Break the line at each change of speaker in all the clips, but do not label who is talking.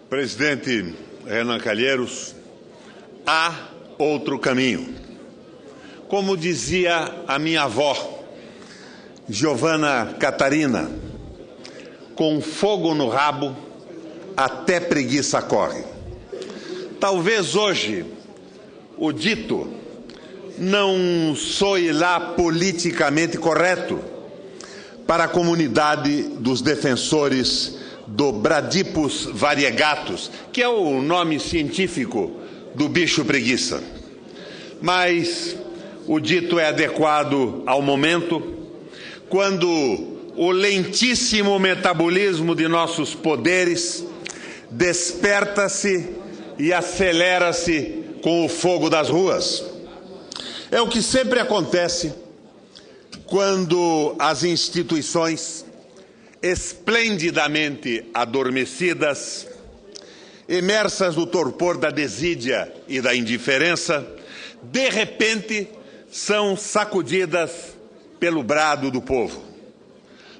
Presidente Renan Calheiros, há outro caminho. Como dizia a minha avó, Giovanna Catarina, com fogo no rabo, até preguiça corre. Talvez hoje o dito não soe lá politicamente correto para a comunidade dos defensores do Bradipus variegatus, que é o nome científico do bicho preguiça. Mas o dito é adequado ao momento, quando o lentíssimo metabolismo de nossos poderes desperta-se e acelera-se com o fogo das ruas. É o que sempre acontece quando as instituições, esplendidamente adormecidas, imersas no torpor da desídia e da indiferença, de repente são sacudidas pelo brado do povo.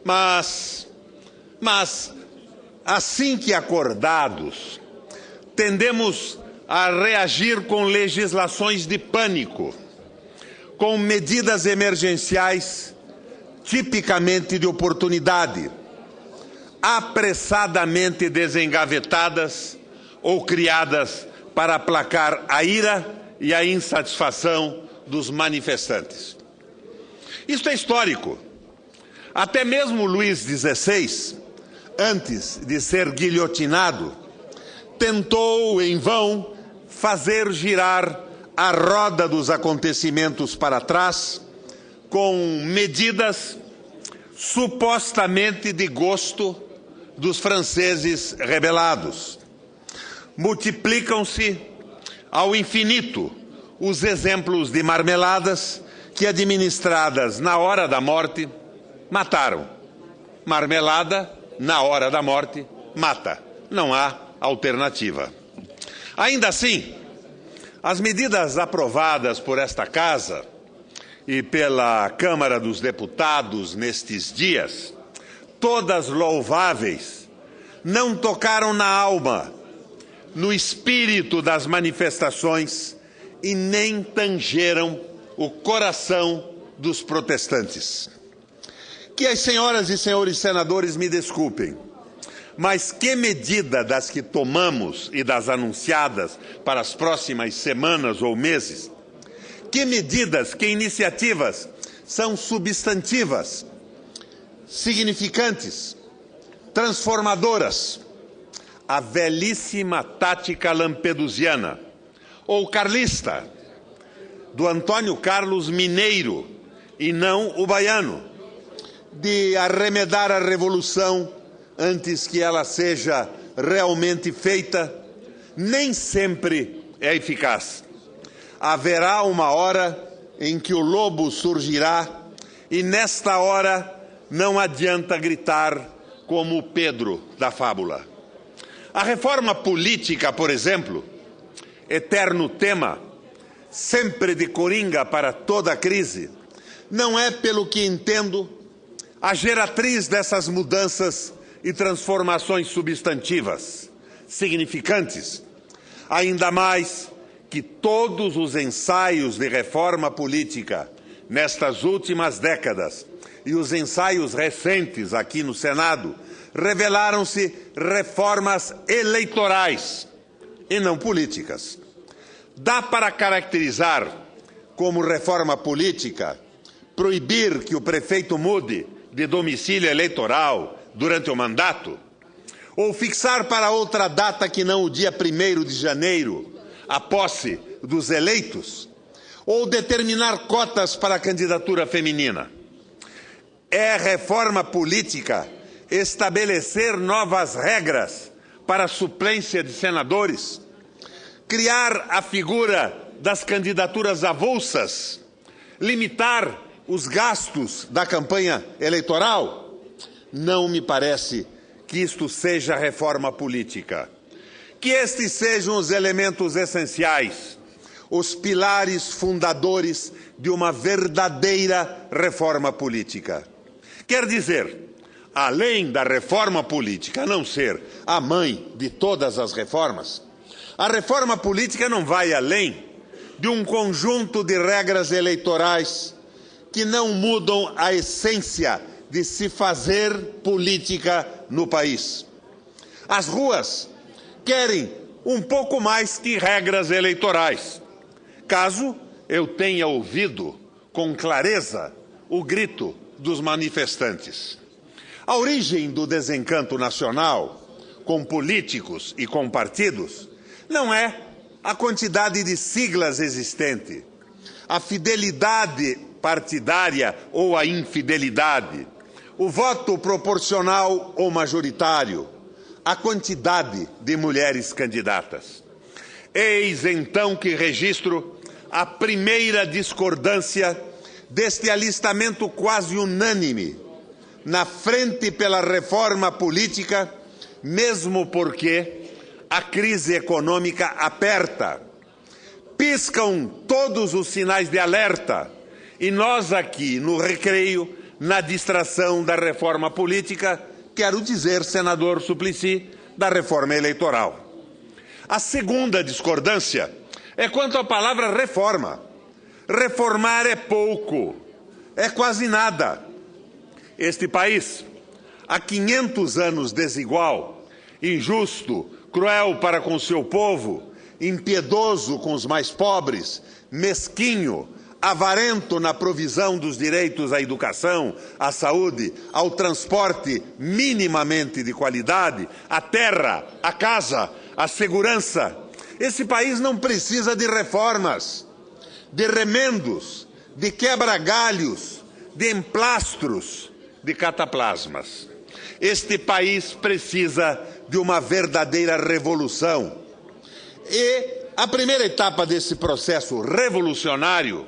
Mas assim que acordados, tendemos a reagir com legislações de pânico, com medidas emergenciais tipicamente de oportunidade, apressadamente desengavetadas ou criadas para aplacar a ira e a insatisfação dos manifestantes. Isto é histórico. Até mesmo Luís XVI, antes de ser guilhotinado, tentou em vão fazer girar a roda dos acontecimentos para trás com medidas supostamente de gosto dos franceses rebelados. Multiplicam-se ao infinito os exemplos de marmeladas que, administradas na hora da morte, mataram. Marmelada, na hora da morte, mata. Não há alternativa. Ainda assim, as medidas aprovadas por esta Casa e pela Câmara dos Deputados nestes dias, todas louváveis, não tocaram na alma, no espírito das manifestações e nem tangeram o coração dos protestantes. Que as senhoras e senhores senadores me desculpem, mas que medida das que tomamos e das anunciadas para as próximas semanas ou meses, que medidas, que iniciativas são substantivas, significantes, transformadoras? A velhíssima tática lampedusiana ou carlista do Antônio Carlos Mineiro e não o baiano, de arremedar a revolução antes que ela seja realmente feita, nem sempre é eficaz. Haverá uma hora em que o lobo surgirá e nesta hora não adianta gritar como o Pedro da fábula. A reforma política, por exemplo, eterno tema, sempre de coringa para toda a crise, não é, pelo que entendo, a geratriz dessas mudanças e transformações substantivas, significantes, ainda mais que todos os ensaios de reforma política nestas últimas décadas e os ensaios recentes aqui no Senado revelaram-se reformas eleitorais e não políticas. Dá para caracterizar como reforma política proibir que o prefeito mude de domicílio eleitoral durante o mandato, ou fixar para outra data que não o dia 1º de janeiro a posse dos eleitos, ou determinar cotas para a candidatura feminina. É reforma política estabelecer novas regras para a suplência de senadores, criar a figura das candidaturas avulsas, limitar os gastos da campanha eleitoral. Não me parece que isto seja reforma política. Que estes sejam os elementos essenciais, os pilares fundadores de uma verdadeira reforma política. Quer dizer, além da reforma política não ser a mãe de todas as reformas, a reforma política não vai além de um conjunto de regras eleitorais que não mudam a essência de se fazer política no país. As ruas querem um pouco mais que regras eleitorais. Caso eu tenha ouvido com clareza o grito dos manifestantes. A origem do desencanto nacional com políticos e com partidos não é a quantidade de siglas existente, a fidelidade partidária ou a infidelidade, o voto proporcional ou majoritário, a quantidade de mulheres candidatas. Eis então que registro a primeira discordância deste alistamento quase unânime na frente pela reforma política, mesmo porque a crise econômica aperta. Piscam todos os sinais de alerta e nós aqui, no recreio, na distração da reforma política, quero dizer, senador Suplicy, da reforma eleitoral. A segunda discordância é quanto à palavra reforma. Reformar é pouco, é quase nada. Este país, há 500 anos desigual, injusto, cruel para com seu povo, impiedoso com os mais pobres, mesquinho, avarento na provisão dos direitos à educação, à saúde, ao transporte minimamente de qualidade, à terra, à casa, à segurança. Esse país não precisa de reformas, de remendos, de quebra-galhos, de emplastros, de cataplasmas. Este país precisa de uma verdadeira revolução. E a primeira etapa desse processo revolucionário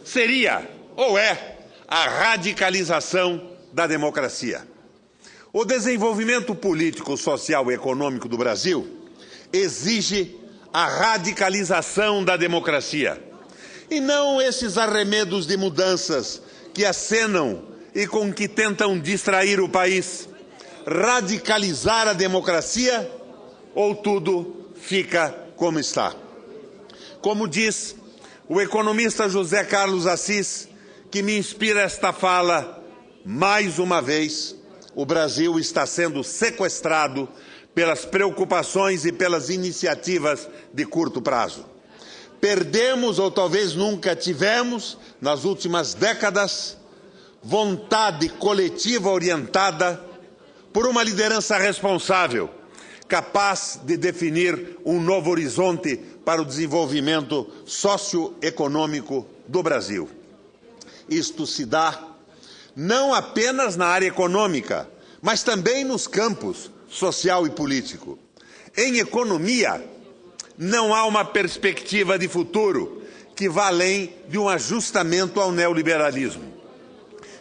seria, ou é, a radicalização da democracia. O desenvolvimento político, social e econômico do Brasil exige a radicalização da democracia. E não esses arremedos de mudanças que acenam e com que tentam distrair o país. Radicalizar a democracia ou tudo fica como está. Como diz o economista José Carlos Assis, que me inspira esta fala, mais uma vez, o Brasil está sendo sequestrado pelas preocupações e pelas iniciativas de curto prazo. Perdemos, ou talvez nunca tivemos, nas últimas décadas, vontade coletiva orientada por uma liderança responsável, capaz de definir um novo horizonte para o desenvolvimento socioeconômico do Brasil. Isto se dá não apenas na área econômica, mas também nos campos social e político. Em economia, não há uma perspectiva de futuro que vá além de um ajustamento ao neoliberalismo.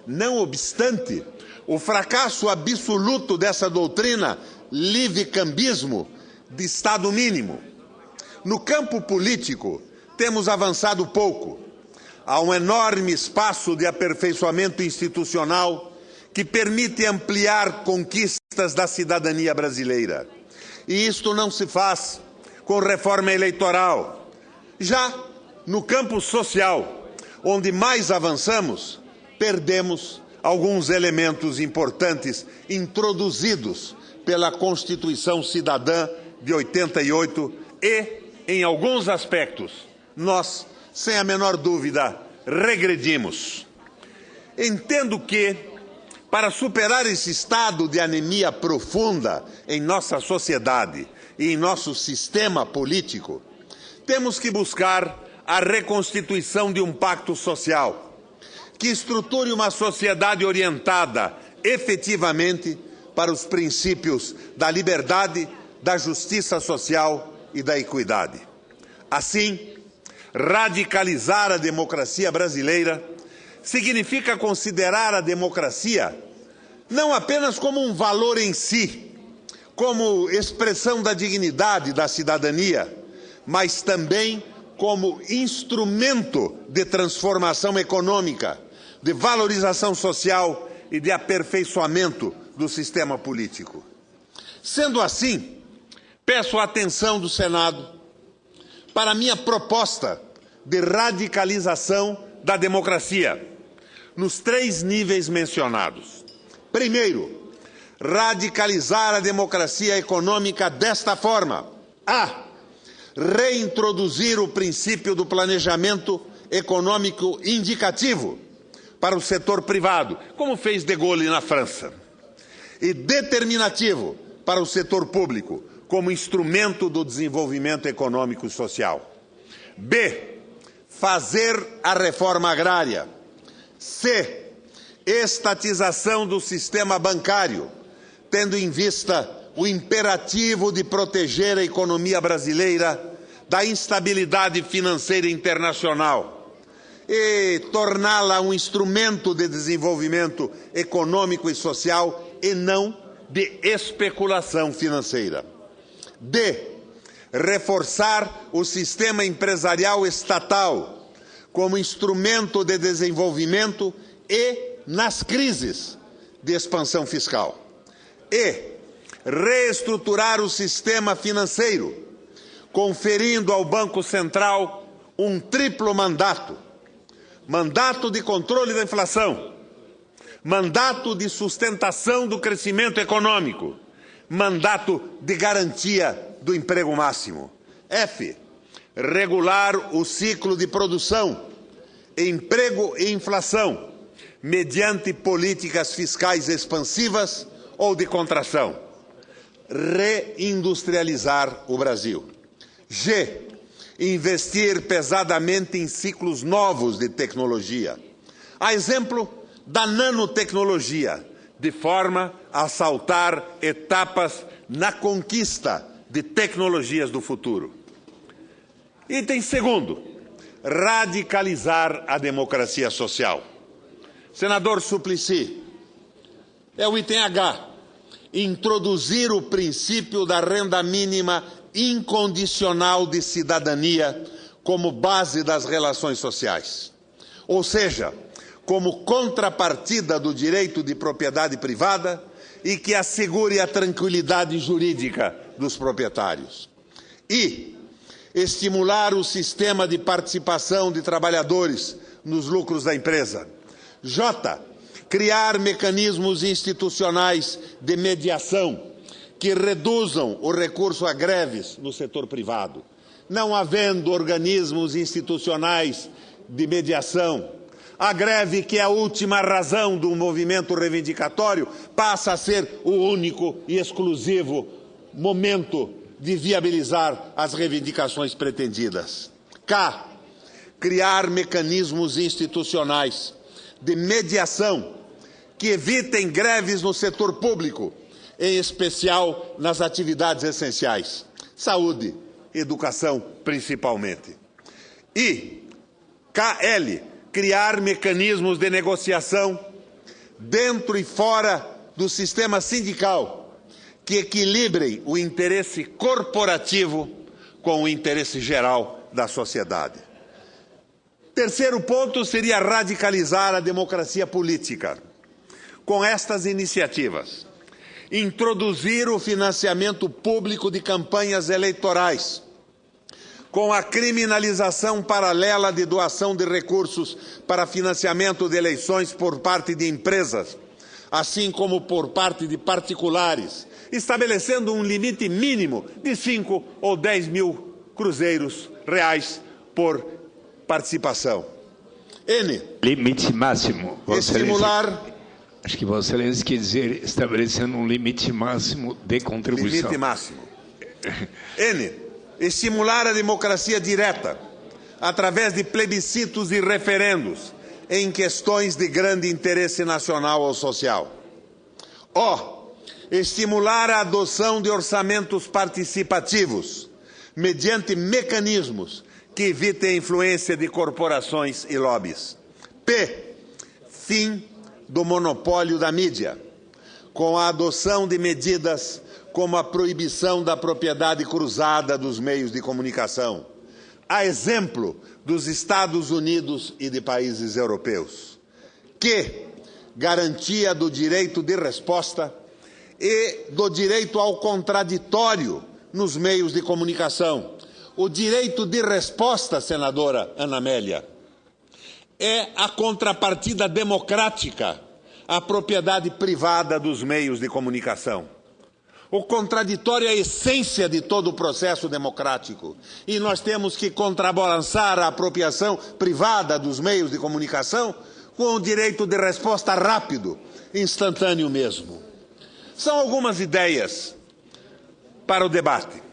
Não obstante, o fracasso absoluto dessa doutrina livre-cambismo de Estado mínimo. No campo político, temos avançado pouco. Há um enorme espaço de aperfeiçoamento institucional que permite ampliar conquistas da cidadania brasileira. E isto não se faz com reforma eleitoral. Já no campo social, onde mais avançamos, perdemos alguns elementos importantes introduzidos pela Constituição Cidadã de 88 e, em alguns aspectos, nós, sem a menor dúvida, regredimos. Entendo que, para superar esse estado de anemia profunda em nossa sociedade e em nosso sistema político, temos que buscar a reconstituição de um pacto social que estruture uma sociedade orientada efetivamente para os princípios da liberdade, da justiça social e da equidade. Assim, radicalizar a democracia brasileira significa considerar a democracia não apenas como um valor em si, como expressão da dignidade da cidadania, mas também como instrumento de transformação econômica, de valorização social e de aperfeiçoamento do sistema político. Sendo assim, peço a atenção do Senado para a minha proposta de radicalização da democracia, nos 3 níveis mencionados. Primeiro, radicalizar a democracia econômica desta forma. A. Reintroduzir o princípio do planejamento econômico indicativo para o setor privado, como fez de Gaulle na França, e determinativo para o setor público, como instrumento do desenvolvimento econômico e social. B. Fazer a reforma agrária. C. Estatização do sistema bancário, tendo em vista o imperativo de proteger a economia brasileira da instabilidade financeira internacional e torná-la um instrumento de desenvolvimento econômico e social e não de especulação financeira. D. Reforçar o sistema empresarial estatal como instrumento de desenvolvimento e nas crises de expansão fiscal. E. Reestruturar o sistema financeiro, conferindo ao Banco Central um triplo mandato: mandato de controle da inflação, mandato de sustentação do crescimento econômico, mandato de garantia do emprego máximo. F. Regular o ciclo de produção, emprego e inflação, mediante políticas fiscais expansivas ou de contração. Reindustrializar o Brasil. G. Investir pesadamente em ciclos novos de tecnologia. A exemplo da nanotecnologia, de forma a saltar etapas na conquista de tecnologias do futuro. Item segundo, radicalizar a democracia social. Senador Suplicy, é o item H, introduzir o princípio da renda mínima incondicional de cidadania como base das relações sociais. Ou seja, como contrapartida do direito de propriedade privada e que assegure a tranquilidade jurídica dos proprietários. E estimular o sistema de participação de trabalhadores nos lucros da empresa. J. Criar mecanismos institucionais de mediação que reduzam o recurso a greves no setor privado. Não havendo organismos institucionais de mediação, a greve, que é a última razão do movimento reivindicatório, passa a ser o único e exclusivo momento de viabilizar as reivindicações pretendidas. K. Criar mecanismos institucionais de mediação que evitem greves no setor público, em especial nas atividades essenciais, saúde, educação principalmente. E KL, criar mecanismos de negociação dentro e fora do sistema sindical que equilibrem o interesse corporativo com o interesse geral da sociedade. Terceiro ponto seria radicalizar a democracia política. Com estas iniciativas, introduzir o financiamento público de campanhas eleitorais, com a criminalização paralela de doação de recursos para financiamento de eleições por parte de empresas, assim como por parte de particulares, estabelecendo um limite mínimo de 5 ou 10 mil cruzeiros reais por participação. N.
Limite máximo.
Estimular...
Acho que Vossa Excelência quer dizer estabelecendo um limite máximo de contribuição.
Limite máximo. N. Estimular a democracia direta, através de plebiscitos e referendos, em questões de grande interesse nacional ou social. O. Estimular a adoção de orçamentos participativos, mediante mecanismos que evitem a influência de corporações e lobbies. P. Fim do monopólio da mídia, com a adoção de medidas como a proibição da propriedade cruzada dos meios de comunicação, a exemplo dos Estados Unidos e de países europeus. Q. Garantia do direito de resposta e do direito ao contraditório nos meios de comunicação. O direito de resposta, senadora Ana Amélia, é a contrapartida democrática à propriedade privada dos meios de comunicação. O contraditório é a essência de todo o processo democrático. E nós temos que contrabalançar a apropriação privada dos meios de comunicação com o direito de resposta rápido, instantâneo mesmo. São algumas ideias para o debate.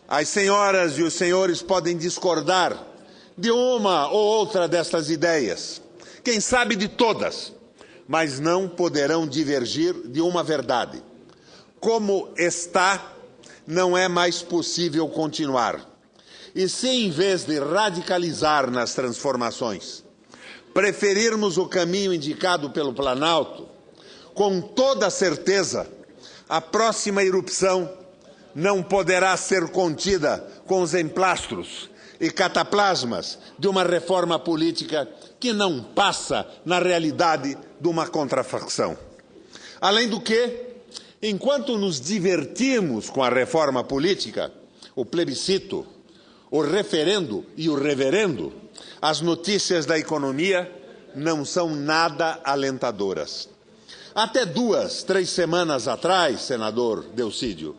As senhoras e os senhores podem discordar de uma ou outra destas ideias, quem sabe de todas, mas não poderão divergir de uma verdade. Como está, não é mais possível continuar. E se, em vez de radicalizar nas transformações, preferirmos o caminho indicado pelo Planalto, com toda certeza, a próxima erupção não poderá ser contida com os emplastros e cataplasmas de uma reforma política que não passa, na realidade, de uma contrafação. Além do que, enquanto nos divertimos com a reforma política, o plebiscito, o referendo e o reverendo, as notícias da economia não são nada alentadoras. Até 2, 3 semanas atrás, senador Delcídio,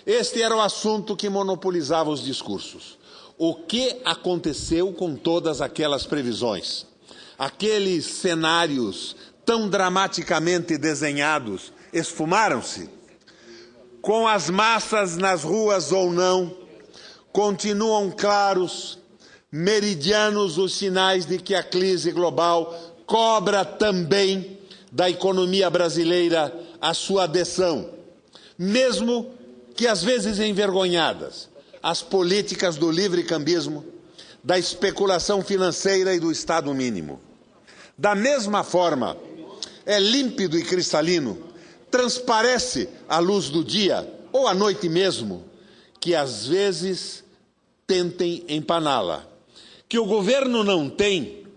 este era o assunto que monopolizava os discursos. O que aconteceu com todas aquelas previsões? Aqueles cenários tão dramaticamente desenhados esfumaram-se? Com as massas nas ruas ou não, continuam claros, meridianos os sinais de que a crise global cobra também da economia brasileira a sua adesão, mesmo que às vezes envergonhadas, as políticas do livre-cambismo, da especulação financeira e do Estado mínimo. Da mesma forma, é límpido e cristalino, transparece à luz do dia, ou à noite mesmo, que às vezes tentem empaná-la. Que o governo não tem,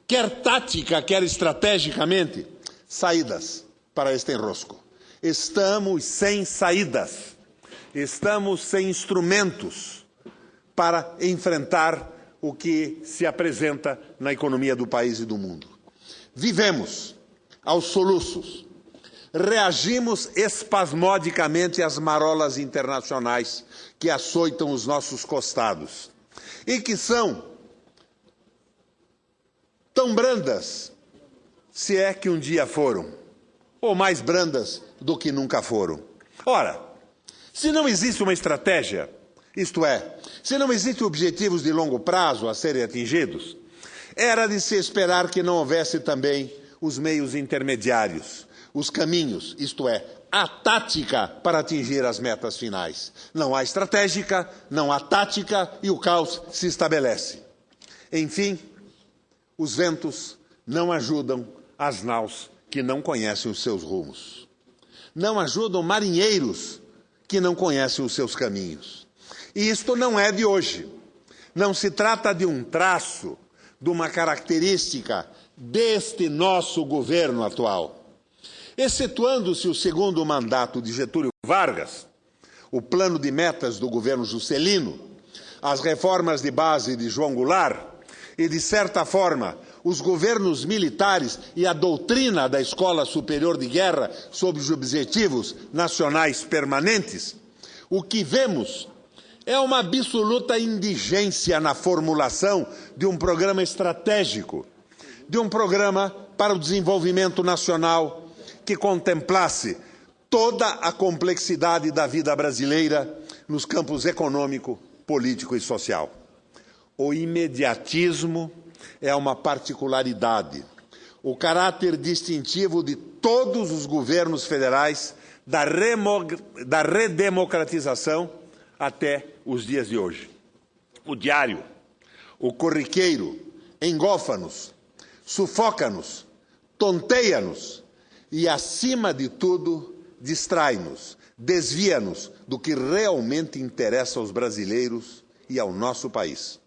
quer tática, quer estrategicamente, saídas para este enrosco. Estamos sem saídas. Estamos sem instrumentos para enfrentar o que se apresenta na economia do país e do mundo. Vivemos aos soluços, reagimos espasmodicamente às marolas internacionais que açoitam os nossos costados e que são tão brandas, se é que um dia foram, ou mais brandas do que nunca foram. Ora, se não existe uma estratégia, isto é, se não existem objetivos de longo prazo a serem atingidos, era de se esperar que não houvesse também os meios intermediários, os caminhos, isto é, a tática para atingir as metas finais. Não há estratégica, não há tática e o caos se estabelece. Enfim, os ventos não ajudam as naus que não conhecem os seus rumos. Não ajudam marinheiros que não conhecem os seus caminhos. E isto não é de hoje. Não se trata de um traço, de uma característica deste nosso governo atual. Excetuando-se o segundo mandato de Getúlio Vargas, o plano de metas do governo Juscelino, as reformas de base de João Goulart e, de certa forma, os governos militares e a doutrina da Escola Superior de Guerra sobre os objetivos nacionais permanentes, o que vemos é uma absoluta indigência na formulação de um programa estratégico, de um programa para o desenvolvimento nacional que contemplasse toda a complexidade da vida brasileira nos campos econômico, político e social. O imediatismo é uma particularidade, o caráter distintivo de todos os governos federais da redemocratização até os dias de hoje. O diário, o corriqueiro, engolfa-nos, sufoca-nos, tonteia-nos e, acima de tudo, distrai-nos, desvia-nos do que realmente interessa aos brasileiros e ao nosso país.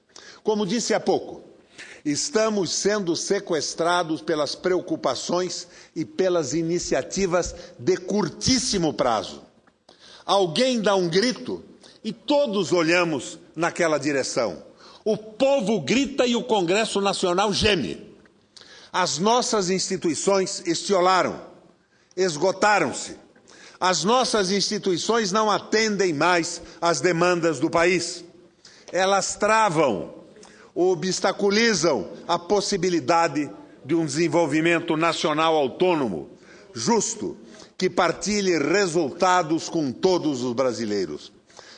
Como disse há pouco, Estamos sendo sequestrados pelas preocupações e pelas iniciativas de curtíssimo prazo. Alguém dá um grito e todos olhamos naquela direção. O povo grita e o Congresso Nacional geme. As nossas instituições estiolaram, esgotaram-se. As nossas instituições não atendem mais às demandas do país. Elas travam, obstaculizam a possibilidade de um desenvolvimento nacional autônomo, justo, que partilhe resultados com todos os brasileiros.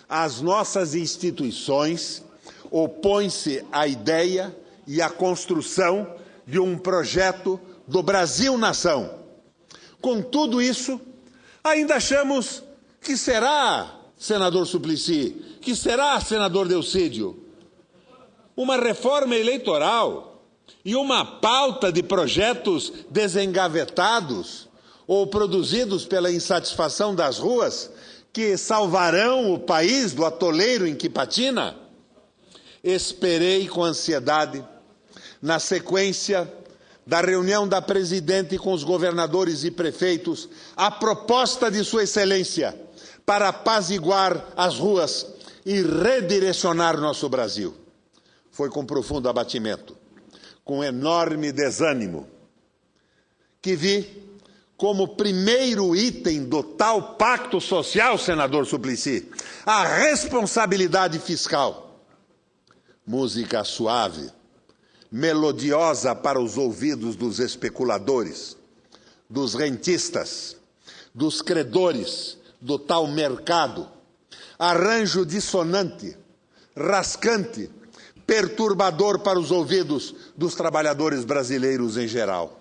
As nossas instituições opõem-se à ideia e à construção de um projeto do Brasil-nação. Com tudo isso, ainda achamos que será, senador Suplicy, que será, senador Delcídio, uma reforma eleitoral e uma pauta de projetos desengavetados ou produzidos pela insatisfação das ruas que salvarão o país do atoleiro em que patina? Esperei com ansiedade, na sequência da reunião da Presidente com os governadores e prefeitos, a proposta de Sua Excelência para apaziguar as ruas e redirecionar nosso Brasil. Foi com profundo abatimento, com enorme desânimo, que vi como primeiro item do tal pacto social, senador Suplicy, a responsabilidade fiscal. Música suave, melodiosa para os ouvidos dos especuladores, dos rentistas, dos credores do tal mercado. Arranjo dissonante, rascante, perturbador para os ouvidos dos trabalhadores brasileiros em geral.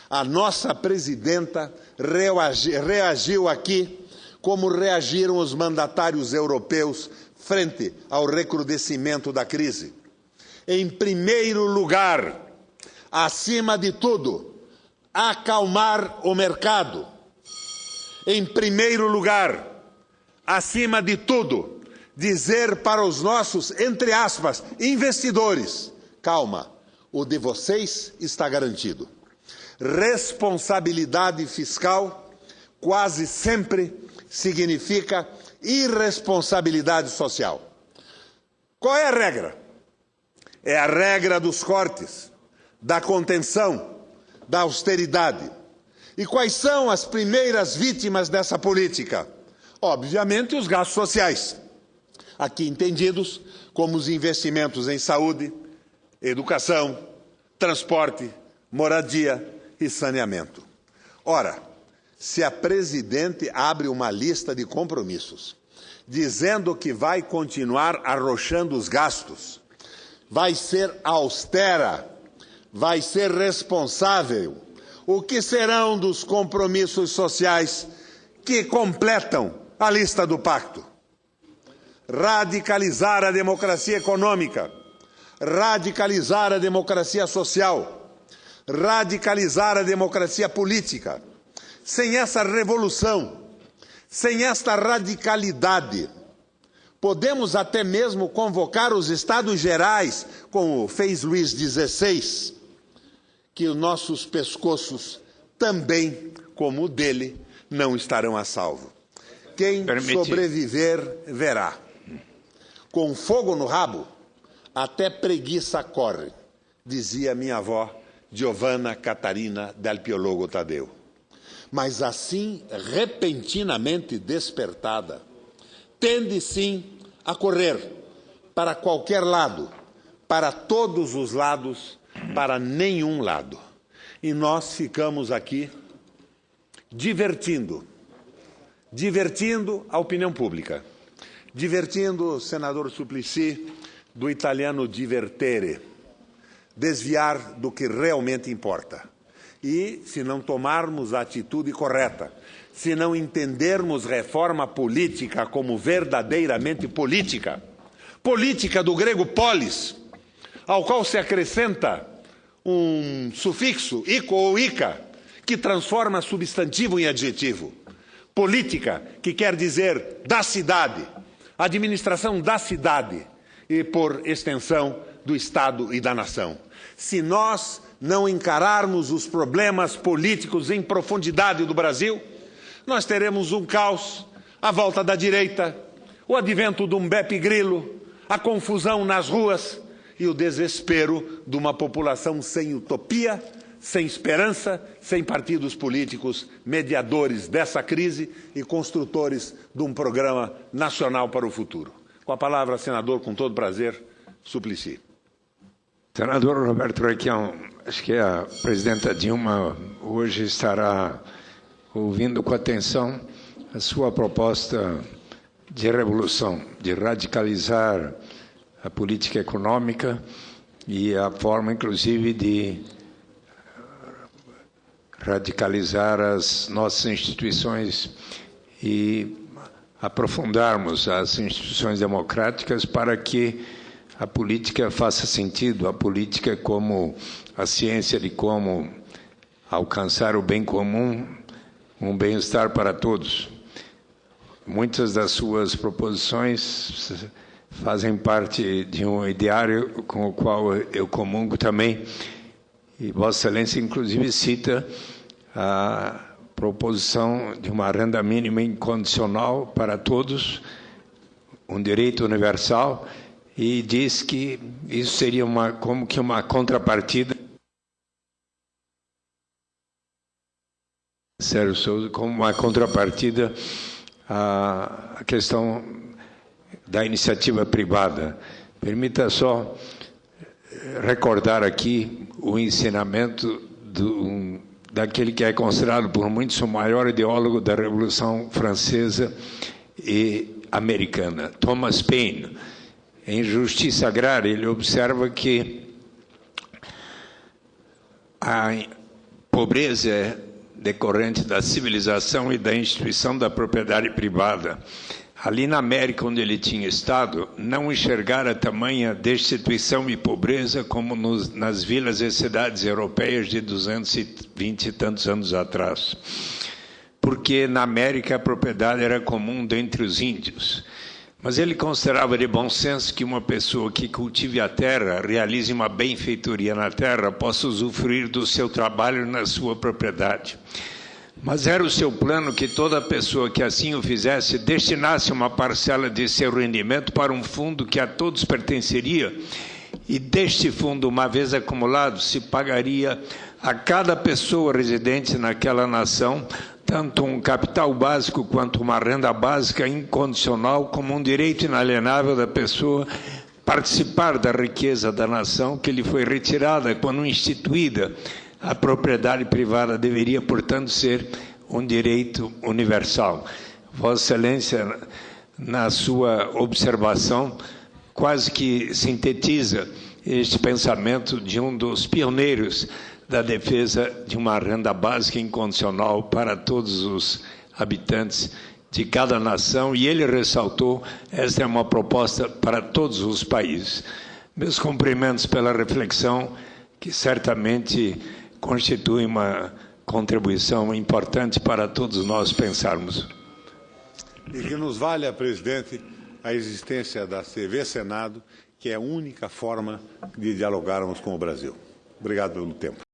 A nossa presidenta reagiu aqui como reagiram os mandatários europeus frente ao recrudescimento da crise. Em primeiro lugar, acima de tudo, acalmar o mercado. Em primeiro lugar, acima de tudo, dizer para os nossos, entre aspas, investidores, calma, o de vocês está garantido. Responsabilidade fiscal quase sempre significa irresponsabilidade social. Qual é a regra? É a regra dos cortes, da contenção, da austeridade. E quais são as primeiras vítimas dessa política? Obviamente, os gastos sociais, aqui entendidos como os investimentos em saúde, educação, transporte, moradia e saneamento. Ora, se a Presidente abre uma lista de compromissos, dizendo que vai continuar arrochando os gastos, vai ser austera, vai ser responsável, o que serão dos compromissos sociais que completam a lista do pacto? Radicalizar a democracia econômica, radicalizar a democracia social, radicalizar a democracia política. Sem essa revolução, sem esta radicalidade, podemos até mesmo convocar os Estados Gerais, como fez Luís XVI, que os nossos pescoços também, como o dele, não estarão a salvo. Quem sobreviver, verá. Com fogo no rabo, até preguiça corre, dizia minha avó, Giovanna Catarina del Piologo Tadeu. Mas assim, repentinamente despertada, tende sim a correr para qualquer lado, para todos os lados, para nenhum lado. E nós ficamos aqui divertindo a opinião pública, divertindo o senador Suplicy do italiano divertere, desviar do que realmente importa. E, se não tomarmos a atitude correta, se não entendermos reforma política como verdadeiramente política, política do grego polis, ao qual se acrescenta um sufixo, ico ou ica, que transforma substantivo em adjetivo. Política, que quer dizer da cidade, administração da cidade, e, por extensão, do Estado e da nação. Se nós não encararmos os problemas políticos em profundidade do Brasil, nós teremos um caos, a volta da direita, o advento de um Beppe Grillo, a confusão nas ruas e o desespero de uma população sem utopia, sem esperança, sem partidos políticos mediadores dessa crise e construtores de um programa nacional para o futuro. Com a palavra, senador, com todo prazer, Suplicy.
Senador Roberto Requião, acho que a presidenta Dilma hoje estará ouvindo com atenção a sua proposta de revolução, de radicalizar a política econômica e a forma, inclusive, de radicalizar as nossas instituições e aprofundarmos as instituições democráticas para que a política faça sentido, a política como a ciência de como alcançar o bem comum, um bem-estar para todos. Muitas das suas proposições fazem parte de um ideário com o qual eu comungo também, e Vossa Excelência, inclusive, cita a proposição de uma renda mínima incondicional para todos, um direito universal, e diz que isso seria como que uma contrapartida, Sérgio Souza, como uma contrapartida à questão da iniciativa privada. Permita só recordar aqui o ensinamento daquele que é considerado por muitos o maior ideólogo da Revolução Francesa e Americana, Thomas Paine. Em Justiça Agrária, ele observa que a pobreza é decorrente da civilização e da instituição da propriedade privada. Ali na América, onde ele tinha estado, não enxergara tamanha destituição e pobreza como nas vilas e cidades europeias de 220 e tantos anos atrás. Porque na América a propriedade era comum dentre os índios. Mas ele considerava de bom senso que uma pessoa que cultive a terra, realize uma benfeitoria na terra, possa usufruir do seu trabalho na sua propriedade. Mas era o seu plano que toda pessoa que assim o fizesse destinasse uma parcela de seu rendimento para um fundo que a todos pertenceria, e deste fundo, uma vez acumulado, se pagaria a cada pessoa residente naquela nação tanto um capital básico quanto uma renda básica incondicional, como um direito inalienável da pessoa participar da riqueza da nação que lhe foi retirada quando instituída. A propriedade privada deveria, portanto, ser um direito universal. Vossa Excelência, na sua observação, quase que sintetiza este pensamento de um dos pioneiros da defesa de uma renda básica incondicional para todos os habitantes de cada nação, e ele ressaltou, esta é uma proposta para todos os países. Meus cumprimentos pela reflexão, que certamente constitui uma contribuição importante para todos nós pensarmos.
E que nos valha, presidente, a existência da TV Senado, que é a única forma de dialogarmos com o Brasil. Obrigado pelo tempo.